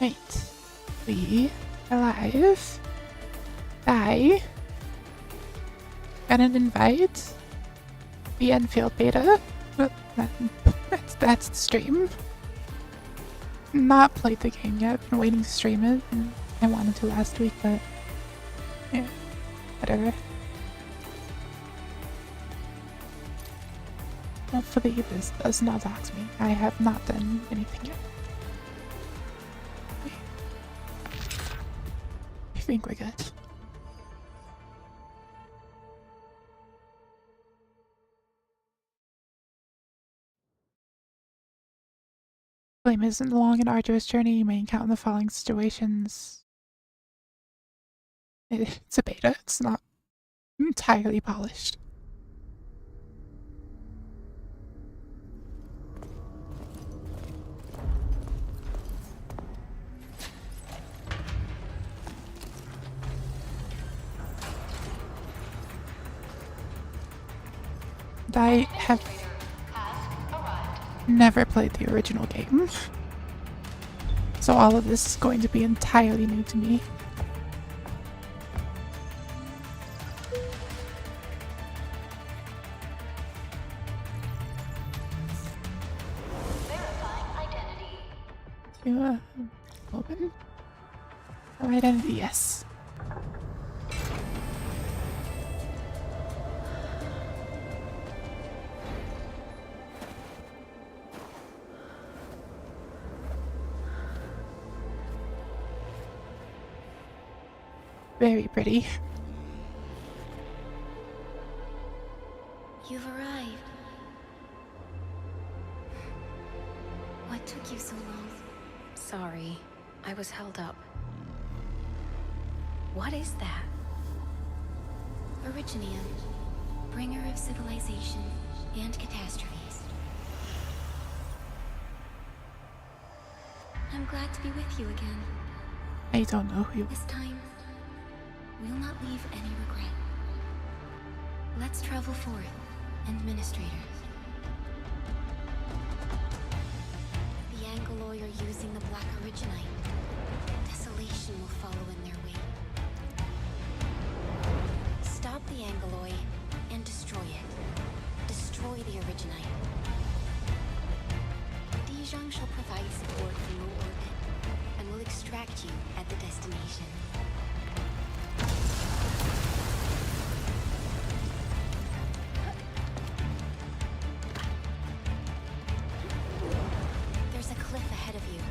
Wait. We alive. Die. Got an invite. The ENDFIELD BETA. That's the stream. Not played the game yet. Been waiting to stream it. And I wanted to last week, but yeah, whatever. Hopefully this does not dox me. I have not done anything yet. I think we're good. Flame isn't a long and arduous journey. You may encounter the following situations. It's a beta. It's not entirely polished. I have never played the original game, so all of this is going to be entirely new to me. You, open? Oh, identity, yes. Very pretty. You've arrived. What took you so long? Sorry, I was held up. What is that? Originium, bringer of civilization and catastrophes. I'm glad to be with you again. I don't know who you. This time, we'll not leave any regret. Let's travel forth, administrators. The Angoloi are using the Black Originite. Desolation will follow in their wake. Stop the Angoloi and destroy it. Destroy the Originite. Dijang shall provide support from low orbit and will extract you at the destination. There's a cliff ahead of you.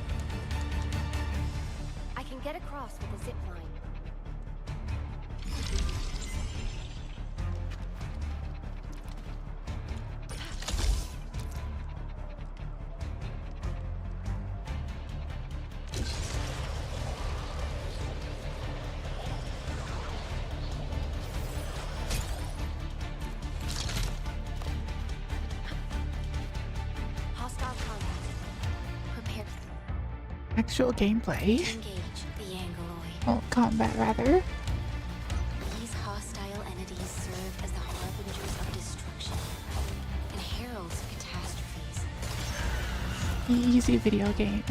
I can get across with a zip line. Actual gameplay. Engage the Angoloi. Oh, combat rather. These hostile entities serve as the harbingers of destruction and heralds of catastrophes. Easy video game.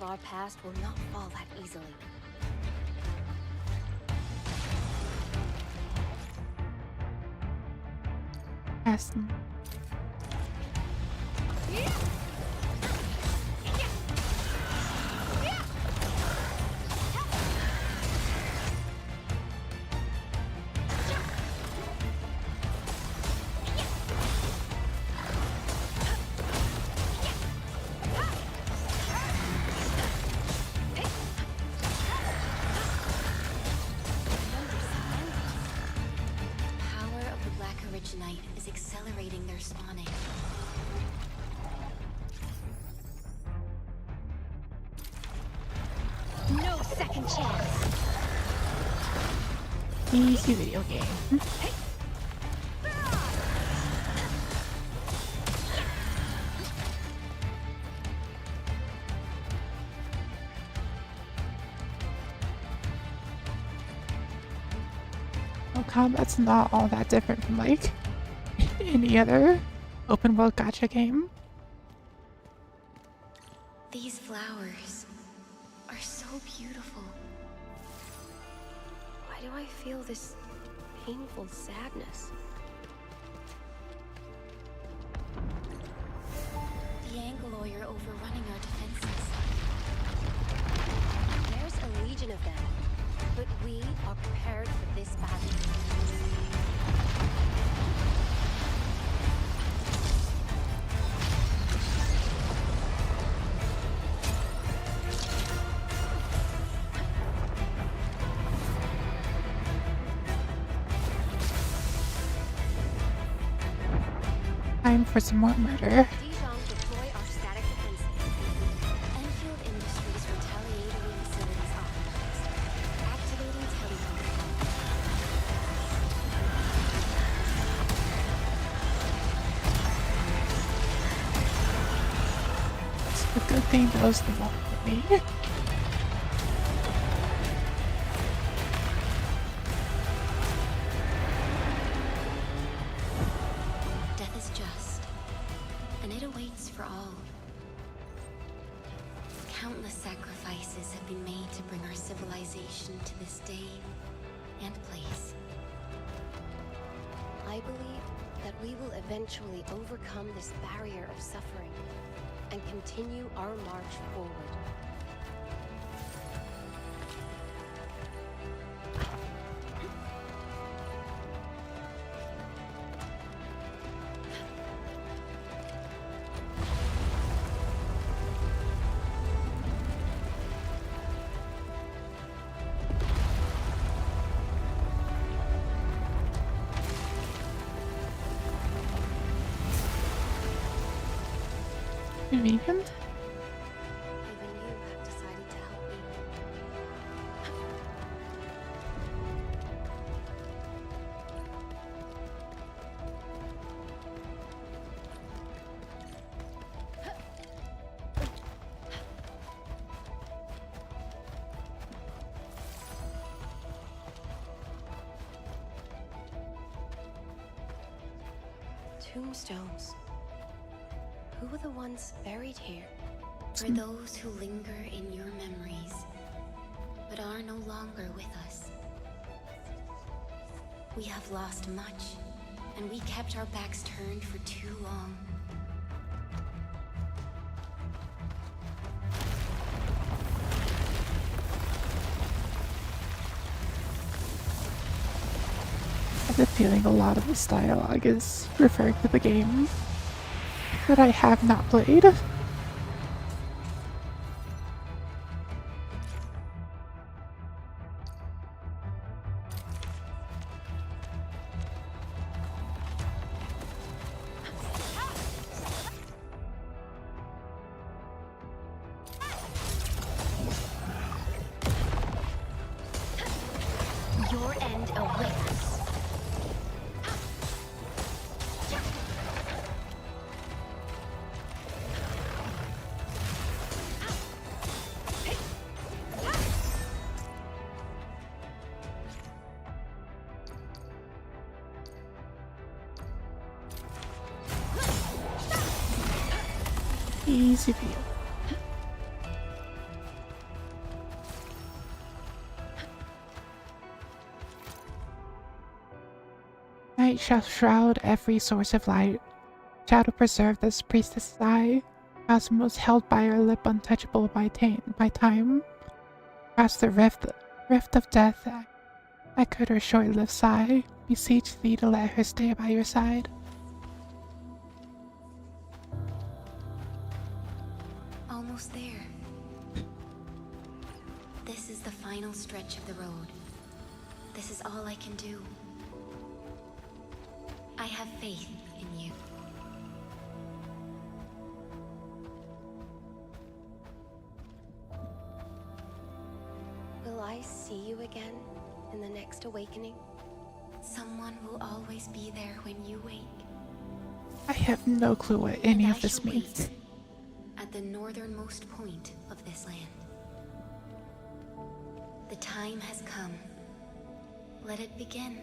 Our past will not fall that easily. Awesome. Anchorage Knight is accelerating their spawning. No second chance. Easy video game. Well, combat's not all that different from like any other open world gacha game. These flowers are so beautiful. Why do I feel this painful sadness? The Angloyer overrunning our defenses. There's a legion of them, but we are prepared for this battle. Time for some more murder. Dijon, deploy our static defenses. Enfield Industries retaliatory facilities authorized. Activating telecom. It's a good thing those involved with me. Death is just, and it awaits for all. Countless sacrifices have been made to bring our civilization to this day and place. I believe that we will eventually overcome this barrier of suffering and continue our march forward. Convenient. Even you have decided to help me. Tombstones. Who are the ones buried here? For those who linger in your memories, but are no longer with us. We have lost much, and we kept our backs turned for too long. I have a feeling a lot of this dialogue is referring to the game that I have not played. Your end awaits. Easy view. Night shall shroud every source of light. Shadow preserve this priestess' eye. Cosmos held by her lip untouchable by time. Past the rift of death, echoed her short-lived sigh. Beseech thee to let her stay by your side. Almost there. This is the final stretch of the road. This is all I can do. I have faith in you. Will I see you again in the next awakening? Someone will always be there when you wake. I have no clue what any And of this I shall means. wait at the northernmost point of this land. The time has come. Let it begin.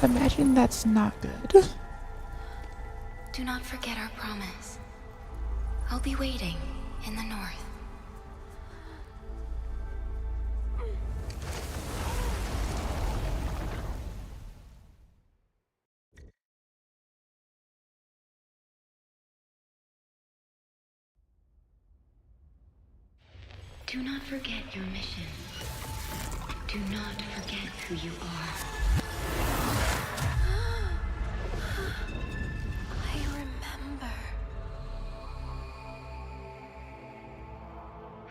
Imagine that's not good. Do not forget our promise. I'll be waiting in the north. Do not forget your mission. Do not forget who you are. I remember.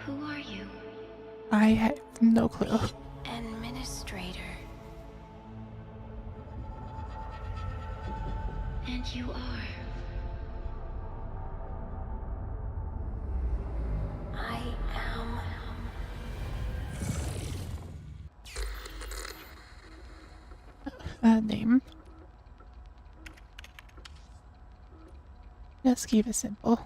Who are you? I have no clue. Administrator. And you are. I am. Name. Just keep it simple.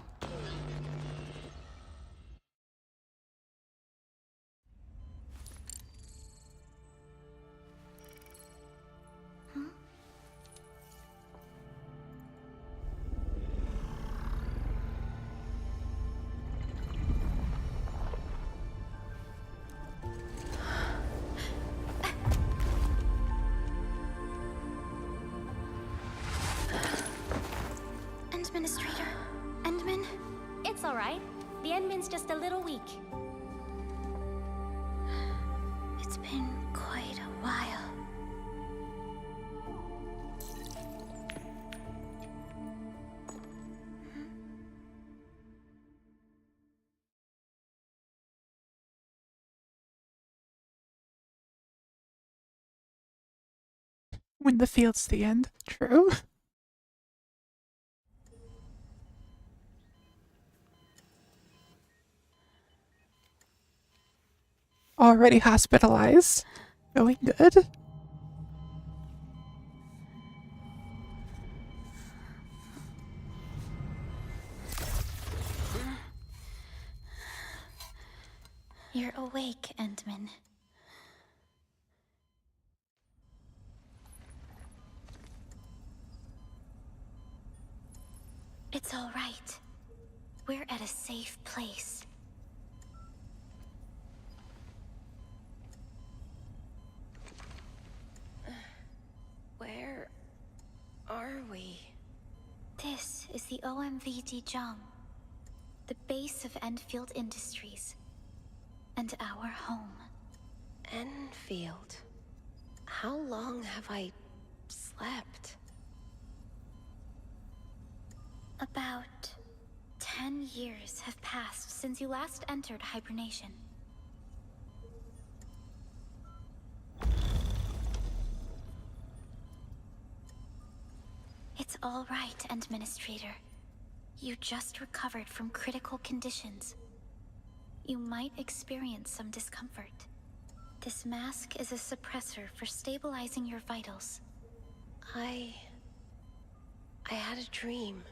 Administrator, Endman? It's all right. The Endman's just a little weak. It's been quite a while. When the field's the end. True. Already hospitalized. Going good. You're awake, Endman. It's all right. We're at a safe place. Where are we? This is the OMVD Jung, the base of Enfield Industries, and our home. Enfield? How long have I slept? About 10 years have passed since you last entered hibernation. It's all right, Administrator. You just recovered from critical conditions. You might experience some discomfort. This mask is a suppressor for stabilizing your vitals. I had a dream.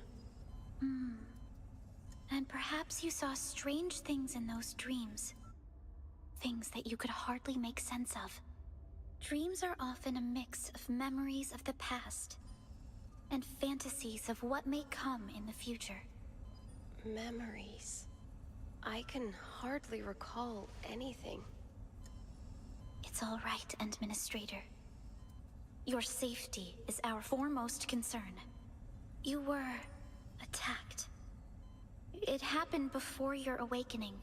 And perhaps you saw strange things in those dreams. Things that you could hardly make sense of. Dreams are often a mix of memories of the past and fantasies of what may come in the future. Memories. I can hardly recall anything. It's all right, Administrator. Your safety is our foremost concern. You were attacked. It happened before your awakening.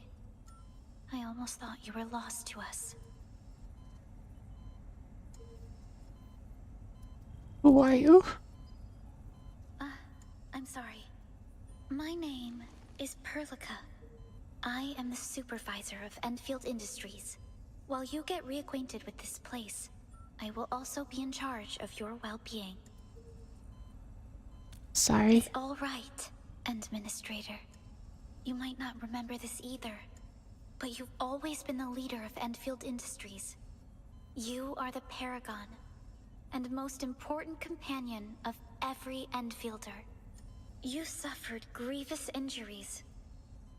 I almost thought you were lost to us. Who are you? I'm sorry. My name is Perlica. I am the supervisor of Enfield Industries. While you get reacquainted with this place, I will also be in charge of your well-being. Sorry. It's all right, Administrator. You might not remember this either, but you've always been the leader of Enfield Industries. You are the paragon and most important companion of every Enfielder. You suffered grievous injuries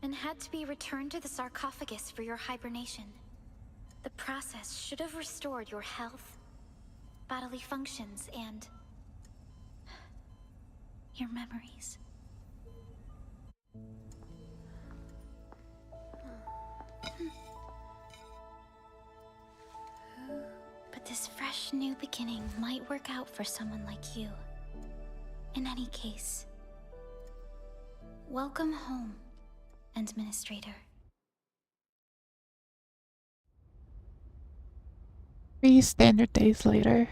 and had to be returned to the sarcophagus for your hibernation. The process should have restored your health, bodily functions, and your memories. But this fresh new beginning might work out for someone like you. In any case, welcome home, Administrator. 3 standard days later.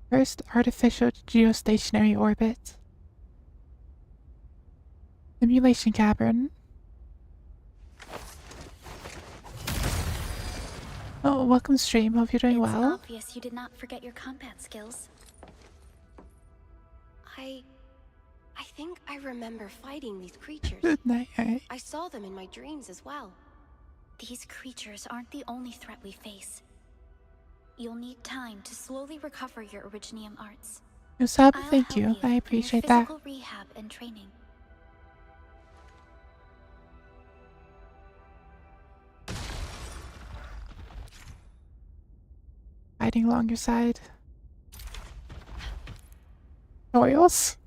First artificial geostationary orbit. Simulation cavern. Oh, welcome stream. Hope you're doing It's well. obvious you did not forget your combat skills. I think I remember fighting these creatures. Good night. I saw them in my dreams as well. These creatures aren't the only threat we face. You'll need time to slowly recover your Originium arts. Usab, I'll thank help you. I in appreciate your that. physical rehab and training. Fighting along your side. Royals?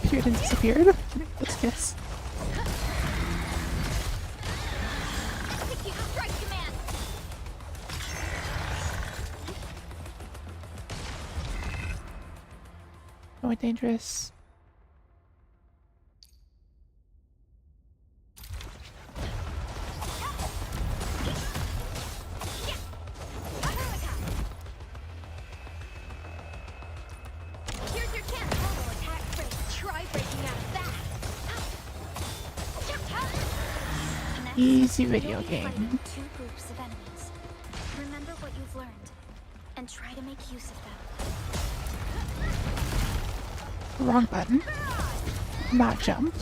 Appeared and disappeared? Let's guess. More dangerous. Here's your chance. Total attack break. Try breaking out of that. Next, Easy you'll video be game. fighting 2 groups of enemies. Remember what you've learned, and try to make use of them. Wrong button. Not jump.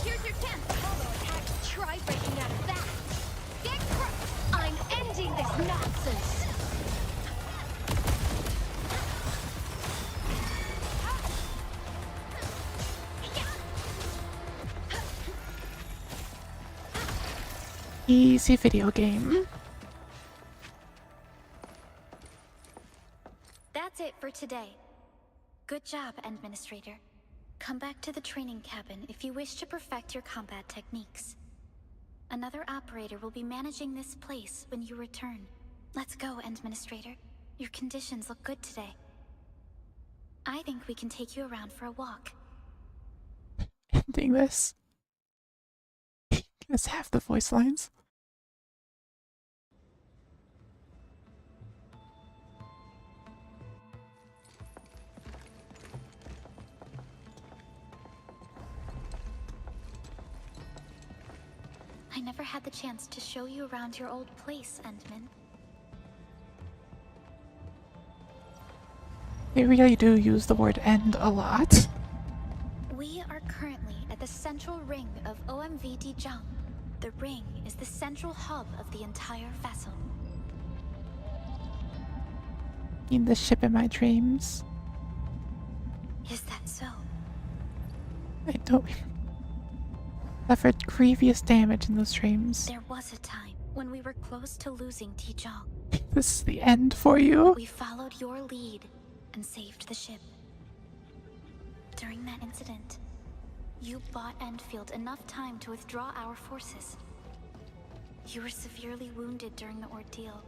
Here's your chance. Total attack. Try breaking out of that. Get crushed. I'm ending this nonsense. Easy video game. That's it for today. Good job, Administrator. Come back to the training cabin if you wish to perfect your combat techniques. Another operator will be managing this place when you return. Let's go, Administrator. Your conditions look good today. I think we can take you around for a walk. Ending this. That's half the voice lines. I never had the chance to show you around your old place, Endman. They really do use the word end a lot. We are currently at the central ring of OMV Dijang. The ring is the central hub of the entire vessel. In the ship in my dreams. Is that so? I don't suffered grievous damage in those dreams. There was a time when we were close to losing Dijang. This is the end for you. We followed your lead and saved the ship. During that incident, you bought Enfield enough time to withdraw our forces. You were severely wounded during the ordeal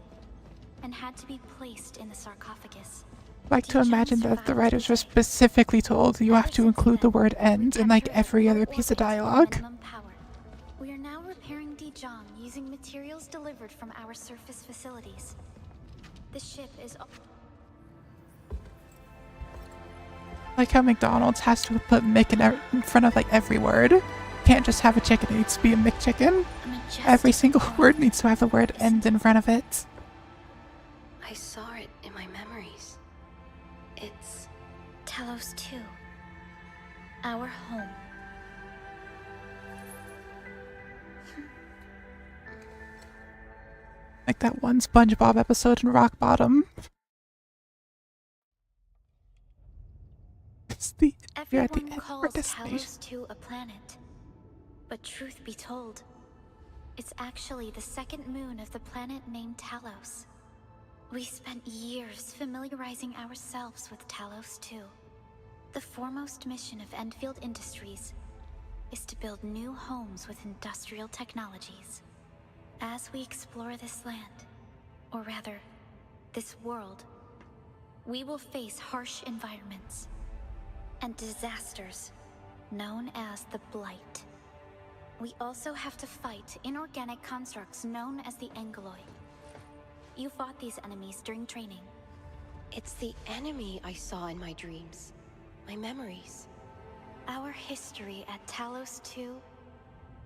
and had to be placed in the sarcophagus. I like to imagine that the writers were specifically told you have to include the word end in like every other piece of dialogue. We are now repairing Dijang using materials delivered from our surface facilities. The ship is... Like how McDonald's has to put Mick in front of like every word. Can't just have a chicken, it needs to be a McChicken. Every single word needs to have the word end in front of it. I saw it in my memories. It's Talos 2. Our home. Like that one SpongeBob episode in Rock Bottom. You're at the Everyone end of calls our destination. Talos 2 a planet. But truth be told, it's actually the second moon of the planet named Talos. We spent years familiarizing ourselves with Talos 2. The foremost mission of Enfield Industries is to build new homes with industrial technologies. As we explore this land, or rather, this world, we will face harsh environments and disasters known as the Blight. We also have to fight inorganic constructs known as the Angoloi. You fought these enemies during training. It's the enemy I saw in my dreams. My memories. Our history at Talos 2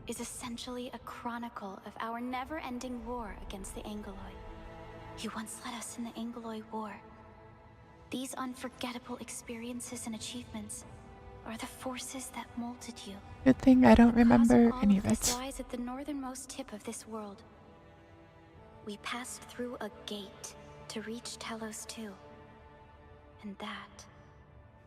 is essentially a chronicle of our never-ending war against the Angoloi. You once led us in the Angoloi War. These unforgettable experiences and achievements are the forces that molded you. Good thing I don't The cause remember all any of this it. lies at the northernmost tip of this world. We passed through a gate to reach Talos 2. And that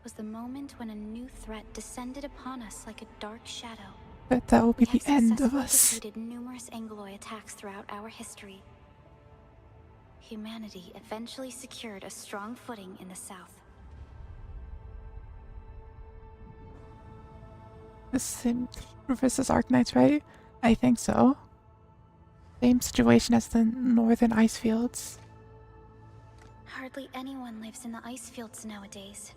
was the moment when a new threat descended upon us like a dark shadow. But that will be We the have end of successfully us. defeated numerous Angoloi attacks throughout our history. Humanity eventually secured a strong footing in the south. This is ARK Knights, right? I think so. Same situation as the northern ice fields. Hardly anyone lives in the ice fields nowadays.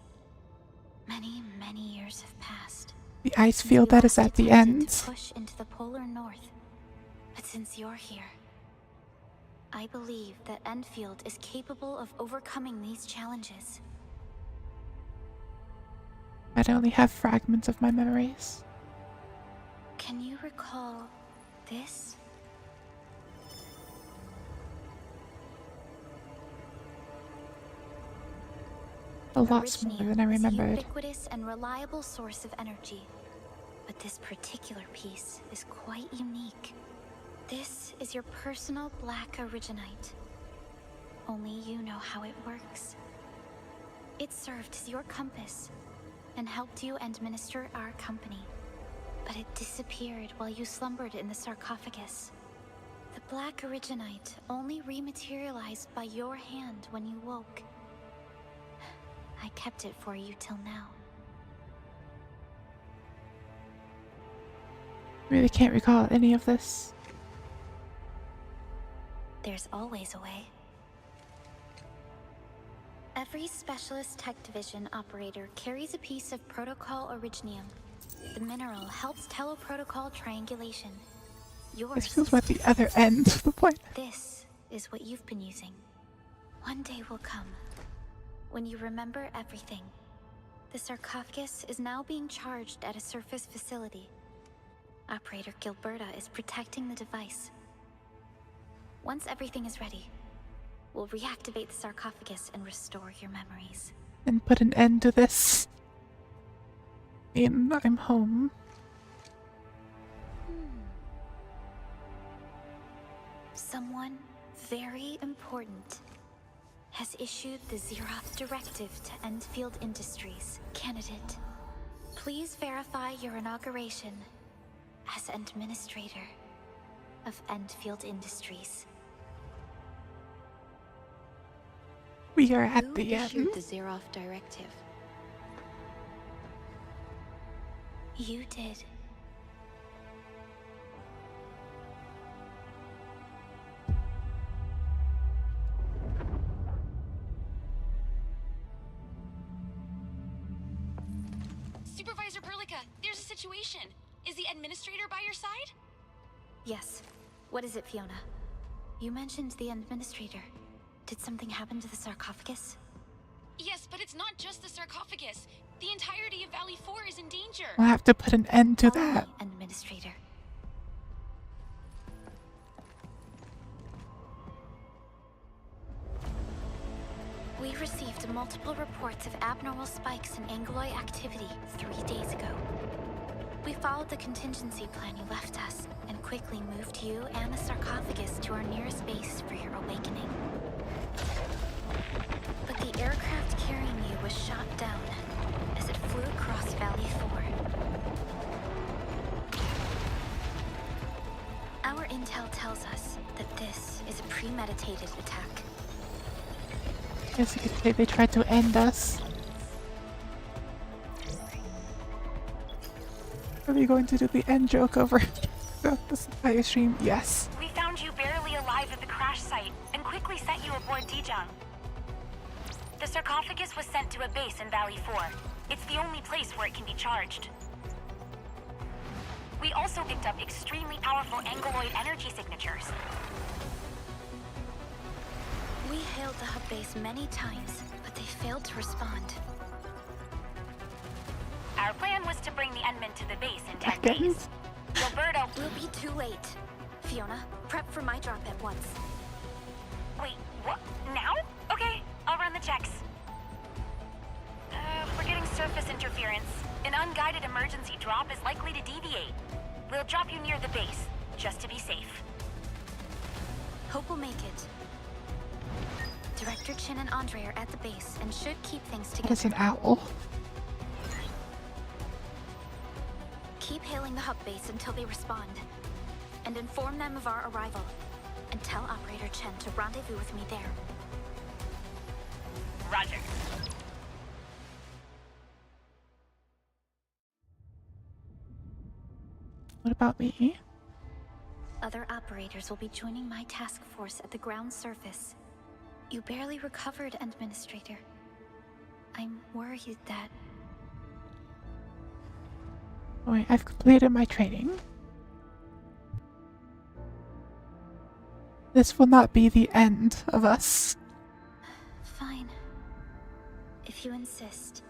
Many, many years have passed. The ice since field we that is last at the attempted end. to push into the polar north. But since you're here, I believe that Enfield is capable of overcoming these challenges. I only have fragments of my memories. Can you recall this? A lot smaller than I Originium is a remembered. ubiquitous and reliable source of energy. But this particular piece is quite unique. This is your personal black originite. Only you know how it works. It served as your compass and helped you administer our company. But it disappeared while you slumbered in the sarcophagus. The black originite only rematerialized by your hand when you woke. I kept it for you till now. Really can't recall any of this. There's always a way. Every Specialist Tech Division operator carries a piece of Protocol Originium. The mineral helps teleprotocol triangulation. Yours This feels is like the other end of the point. This is what you've been using. One day will come when you remember everything. The sarcophagus is now being charged at a surface facility. Operator Gilberta is protecting the device. Once everything is ready, we'll reactivate the sarcophagus and restore your memories. And put an end to this. And I'm home. Someone very important has issued the Zeroth Directive to Endfield Industries. Candidate, please verify your inauguration as Administrator of Endfield Industries. We are at Who the issued end. the Zeroth Directive? You did. Supervisor Perlica, there's a situation. Is the administrator by your side? Yes. What is it, Fiona? You mentioned the Administrator. Did something happen to the sarcophagus? Yes, but it's not just the sarcophagus. The entirety of Valley 4 is in danger. We'll have to put an end to Follow that. me, Administrator. We received multiple reports of abnormal spikes in Angloid activity 3 days ago. We followed the contingency plan you left us and quickly moved you and the sarcophagus to our nearest base for your awakening. But the aircraft carrying you was shot down as it flew across Valley 4. Our intel tells us that this is a premeditated attack. Guess you could say they tried to end us. Are we going to do the end joke over this entire stream? Yes. We found you barely alive at the crash site and quickly sent you aboard Dijang. The sarcophagus was sent to a base in Valley 4. It's the only place where it can be charged. We also picked up extremely powerful Angloid energy signatures. We hailed the hub base many times, but they failed to respond. Our plan was to bring the Endman to the base in 10 Again? days. Gilberto... We'll be too late. Fiona, prep for my drop at once. Wait, what? Now? Okay, I'll run the checks. We're getting surface interference. An unguided emergency drop is likely to deviate. We'll drop you near the base, just to be safe. Hope we'll make it. Director Chin and Andre are at the base and should keep things That is together. an owl. Keep hailing the hub base until they respond. And inform them of our arrival. And tell Operator Chen to rendezvous with me there. Roger. What about me? Other operators will be joining my task force at the ground surface. You barely recovered, Administrator. I'm worried that... Wait, I've completed my training. This will not be the end of us. Fine. If you insist.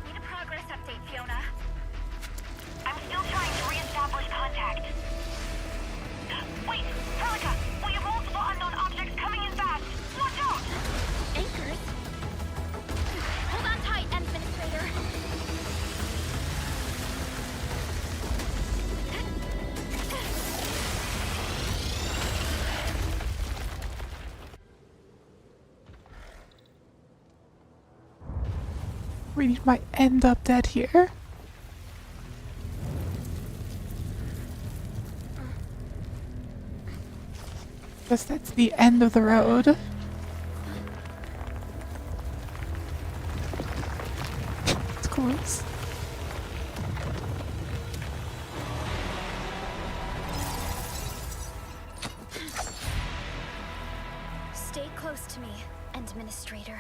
Need a progress update, Fiona. I'm still trying to re-establish contact. Wait, Perlica! We have multiple unknown objects coming in fast! Watch out! Anchors? Hold on tight, Administrator. We might end up dead here. Guess that's the end of the road. It's close. Stay close to me, Administrator.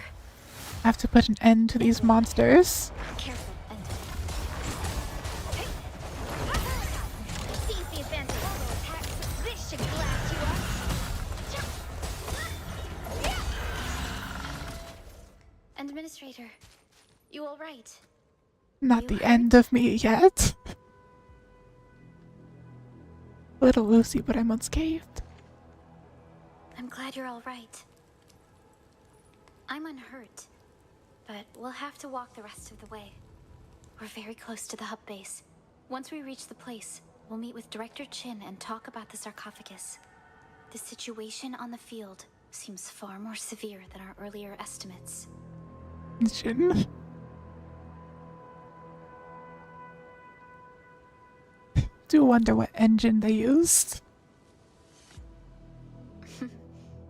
I have to put an end to these monsters. Careful, Seize the advantage. This should blast you up. Administrator, you all right? Not You the hurt? end of me yet. A little loosey, but I'm unscathed. I'm glad you're all right. I'm unhurt, but we'll have to walk the rest of the way. We're very close to the hub base. Once we reach the place, we'll meet with Director Chin and talk about the sarcophagus. The situation on the field seems far more severe than our earlier estimates. Jin. Do wonder what engine they used.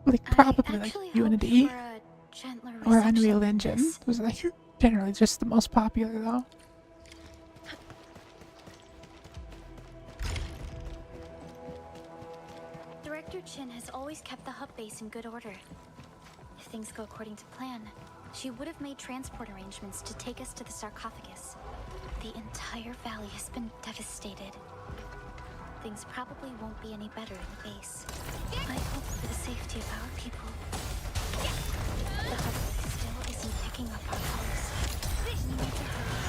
Like probably like Unity or Unreal Engine. It was like generally just the most popular though. Director Chin has always kept the hub base in good order. If things go according to plan, she would have made transport arrangements to take us to the sarcophagus. The entire valley has been devastated. Things probably won't be any better in the base. I hope for the safety of our people. The hub still isn't picking up our pulse. We need to hurry.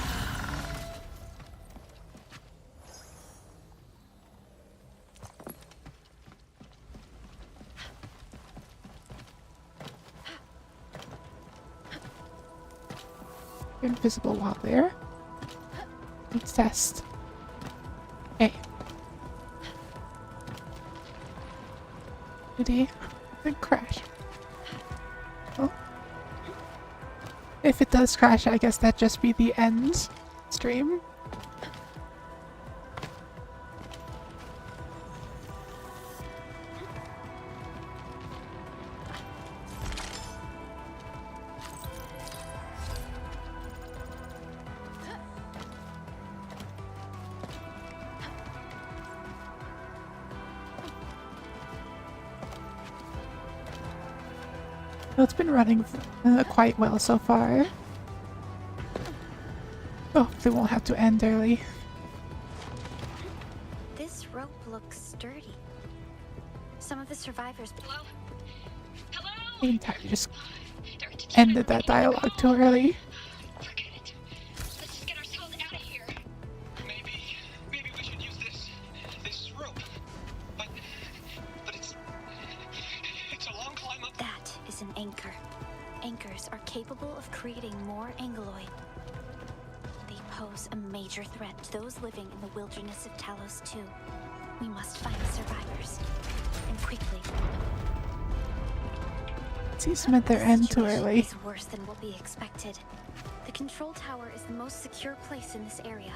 Invisible wall there. Let's test. Hey. Did he? Then crash. Oh. If it does crash, I guess that'd just be the end stream. Well, it's been running quite well so far. Oh, they won't have to end early. This rope looks sturdy. Some of the survivors. Hello? Hello? Meantime, you just Director Chin, ended that dialogue too early. Forget it. Let's just get ourselves out of here. Maybe we should use this rope. But it's a long climb up. That is an anchor. Anchors are capable of creating more angeloid. They pose a major threat to those living in the wilderness of Talos 2. We must find the survivors. And quickly. Seems meant their end too Situation early. is worse than what we expected. The control tower is the most secure place in this area.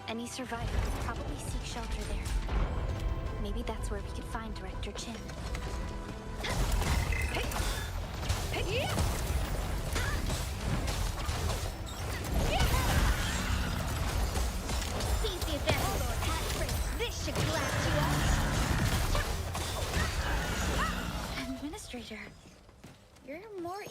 Any survivor would probably seek shelter there. Maybe that's where we could find Director Chin. Seize the advantage. This should blast you up. Administrator, you're more.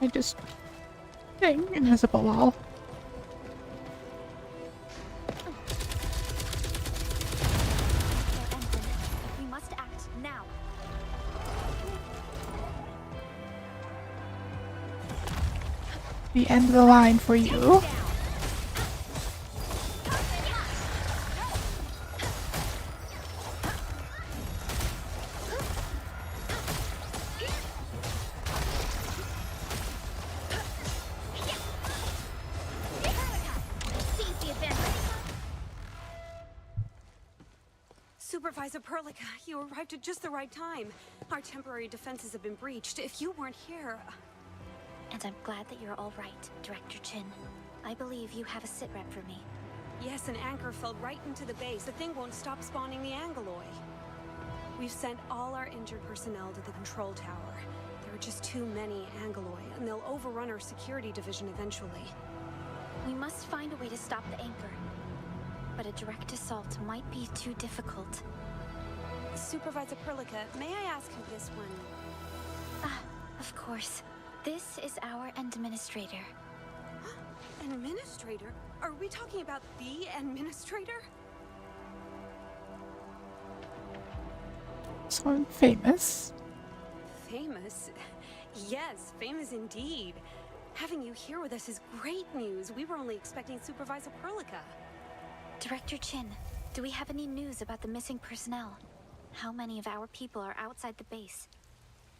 I just dang, invisible wall. We must act now. The end of the line for you. Seize the advantage. Supervisor Perlica, you arrived at just the right time. Our temporary defenses have been breached. If you weren't here... And I'm glad that you're all right, Director Chin. I believe you have a sitrep for me. Yes, an anchor fell right into the base. The thing won't stop spawning the Angeloy. We've sent all our injured personnel to the control tower. There are just too many Angeloy, and they'll overrun our security division eventually. We must find a way to stop the anchor. But a direct assault might be too difficult. Supervisor Perlica, may I ask who this one? Ah, of course. This is our administrator. Administrator? Are we talking about the administrator? Someone famous. Famous? Yes, famous indeed. Having you here with us is great news. We were only expecting Supervisor Perlica. Director Chin, do we have any news about the missing personnel? How many of our people are outside the base?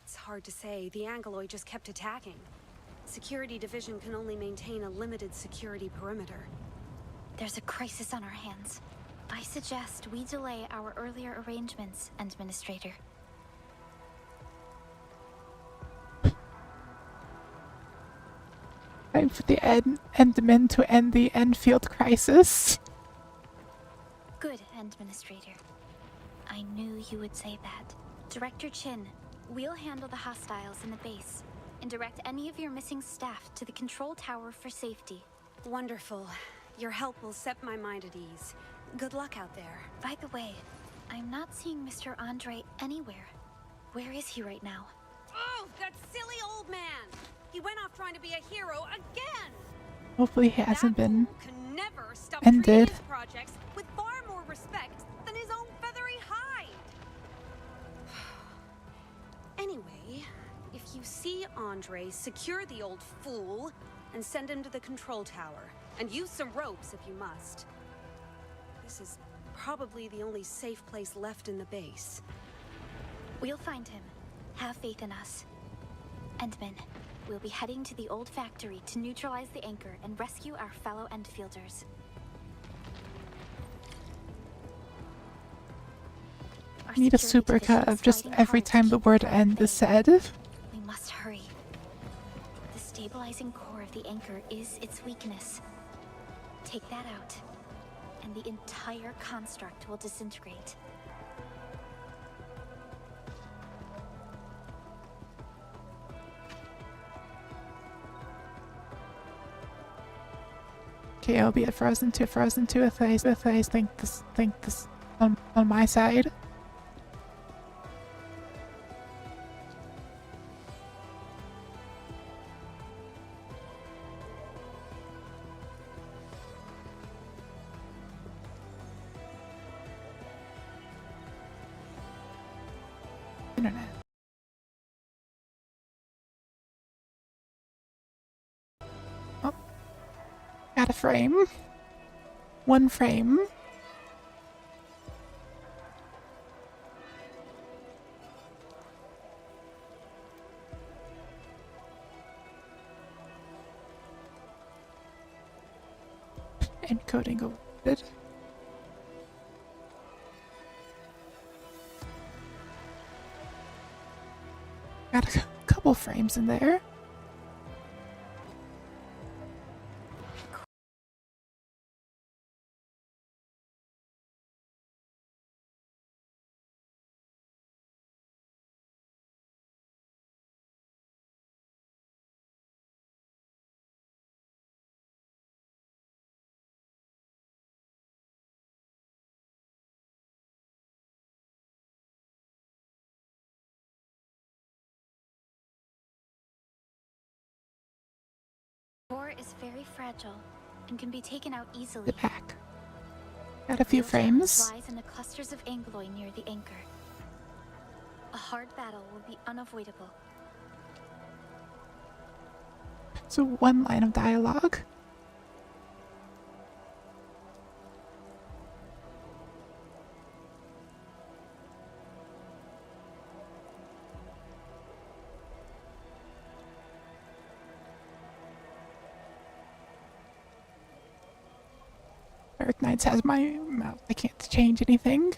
It's hard to say. The Angeloid just kept attacking. Security Division can only maintain a limited security perimeter. There's a crisis on our hands. I suggest we delay our earlier arrangements, Administrator. Time for the Endmen to end the Enfield crisis. Good, Administrator. I knew you would say that. Director Chin, we'll handle the hostiles in the base and direct any of your missing staff to the control tower for safety. Wonderful. Your help will set my mind at ease. Good luck out there. By the way, I'm not seeing Mr. Andre anywhere. Where is he right now? Oh, that silly old man! He went off trying to be a hero again! Hopefully he hasn't That been fool can never stop ended. treating his projects with far more respect than his own feathery hide. Anyway, if you see Andre, secure the old fool and send him to the control tower. And use some ropes if you must. This is probably the only safe place left in the base. We'll find him. Have faith in us. Endman, we'll be heading to the old factory to neutralize the anchor and rescue our fellow Endfielders. I need a supercut of just every time the word end is said. We must hurry. The stabilizing core of the anchor is its weakness. Take that out, and the entire construct will disintegrate. Okay, I'll be at Frozen 2 if I think this on my side. Internet. Oh. Got a frame. One frame. Encoding awarded. Got a couple frames in there. The core is very fragile and can be taken out easily. The pack. Got a few Real challenge frames. lies in the clusters of angloi near the anchor. A hard battle will be unavoidable. So one line of dialogue. ARK KNIGHT has my mouth. I can't change anything.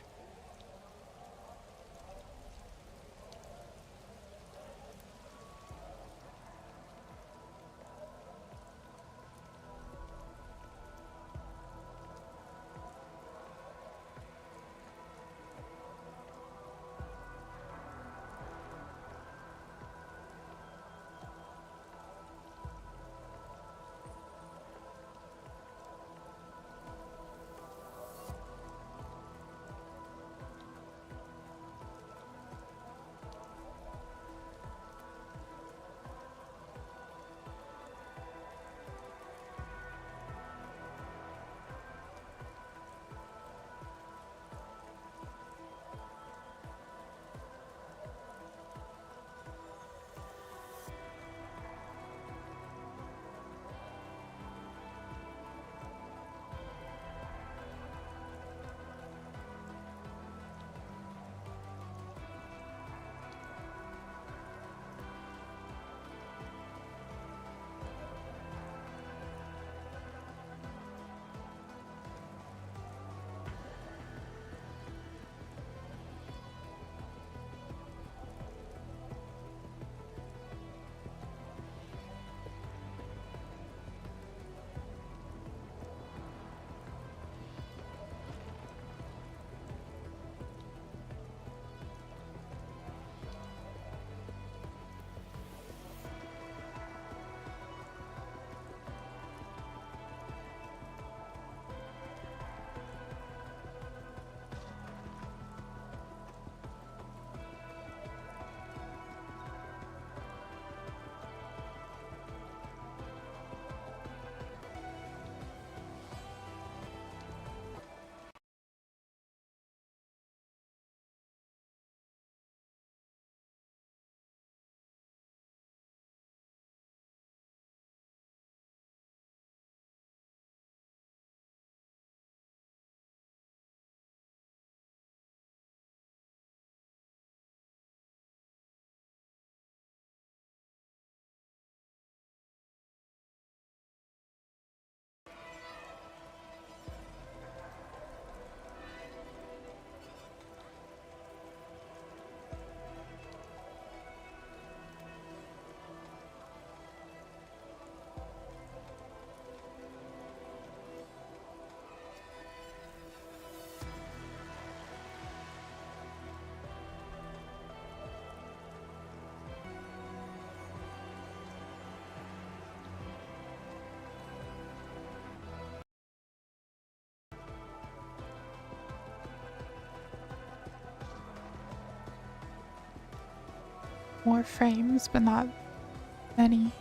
more frames, but not many.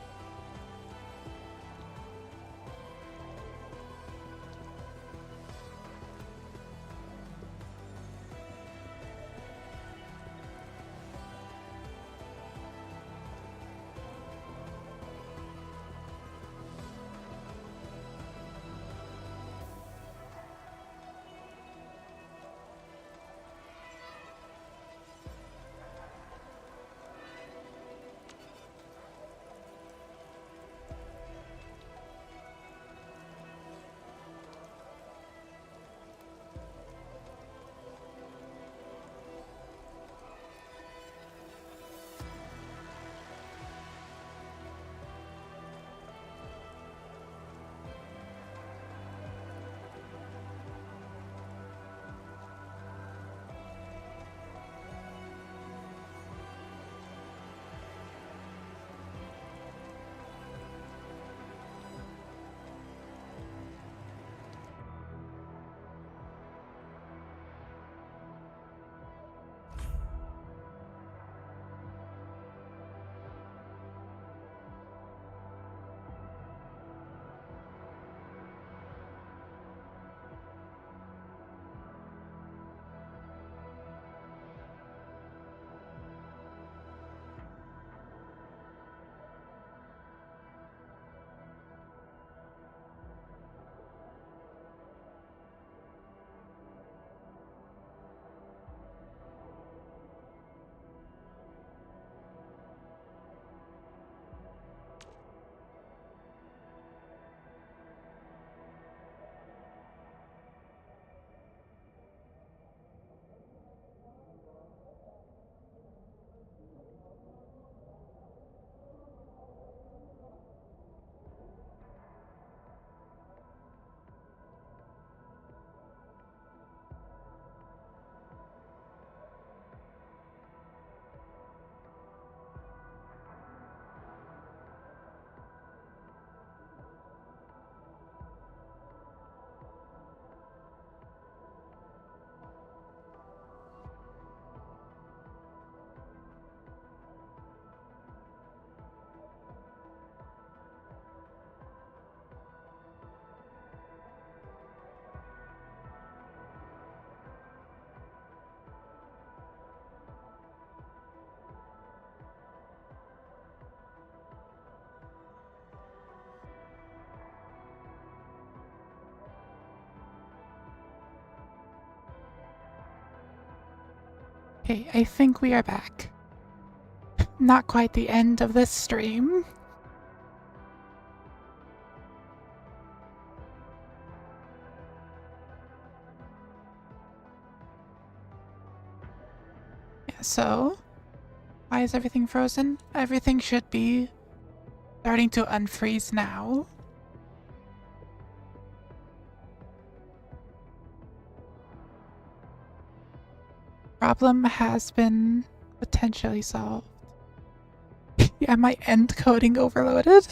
Okay, I think we are back. Not quite the end of this stream. Yeah, so why is everything frozen? Everything should be starting to unfreeze now. Problem has been potentially solved. Yeah, my end coding overloaded.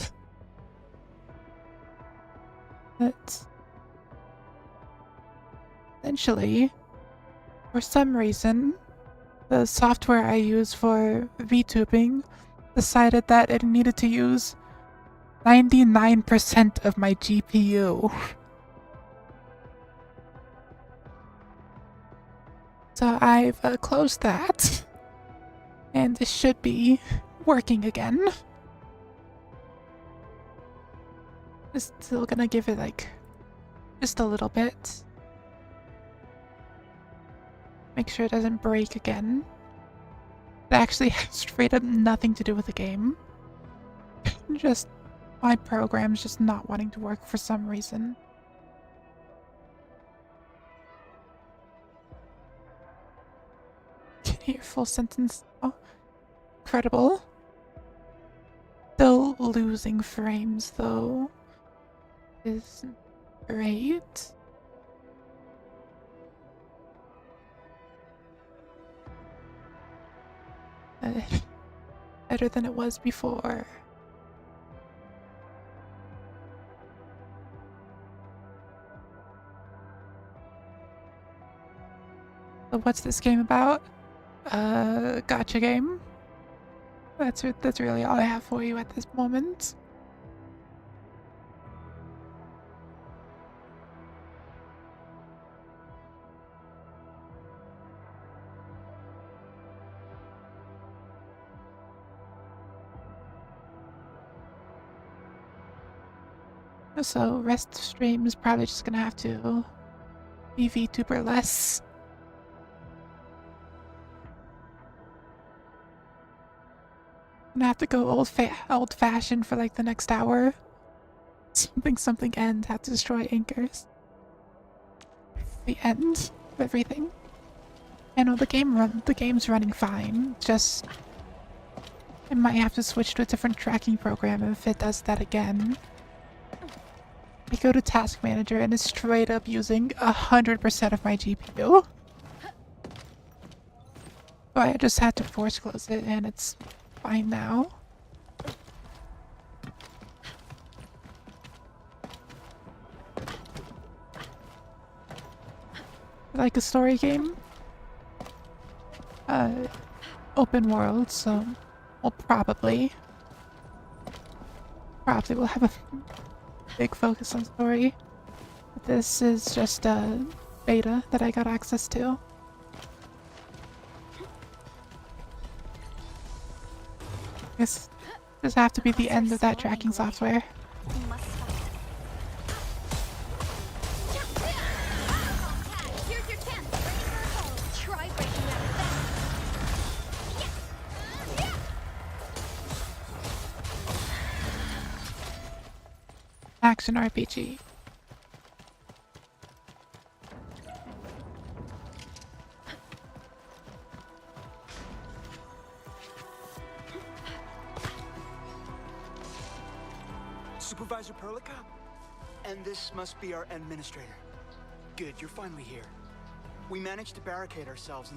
But essentially, for some reason, the software I use for VTubing decided that it needed to use 99% of my GPU. So I've closed that, and this should be working again. Just still gonna give it like just a little bit. Make sure it doesn't break again. It actually has straight up nothing to do with the game. Just my program's just not wanting to work for some reason. Can you hear full sentence? Oh, incredible. Still losing frames though. Is great. Better than it was before. So what's this game about? Gotcha game? That's really all I have for you at this moment. So rest stream is probably just gonna have to be VTuber less. I'm gonna have to go old fashioned for like the next hour. Something end, have to destroy anchors. The end of everything. I know the game's running fine. Just I might have to switch to a different tracking program if it does that again. I go to Task Manager and it's straight up using 100% of my GPU. So I just had to force close it and it's fine now. Like a story game? Open world, so we'll probably will have a big focus on story. But this is just a beta that I got access to. This have to be the end of that tracking software. You must stop. Here's your chance. Try breaking out of that. Action RPG. Supervisor Perlica? And this must be our administrator. Good, you're finally here. We managed to barricade ourselves in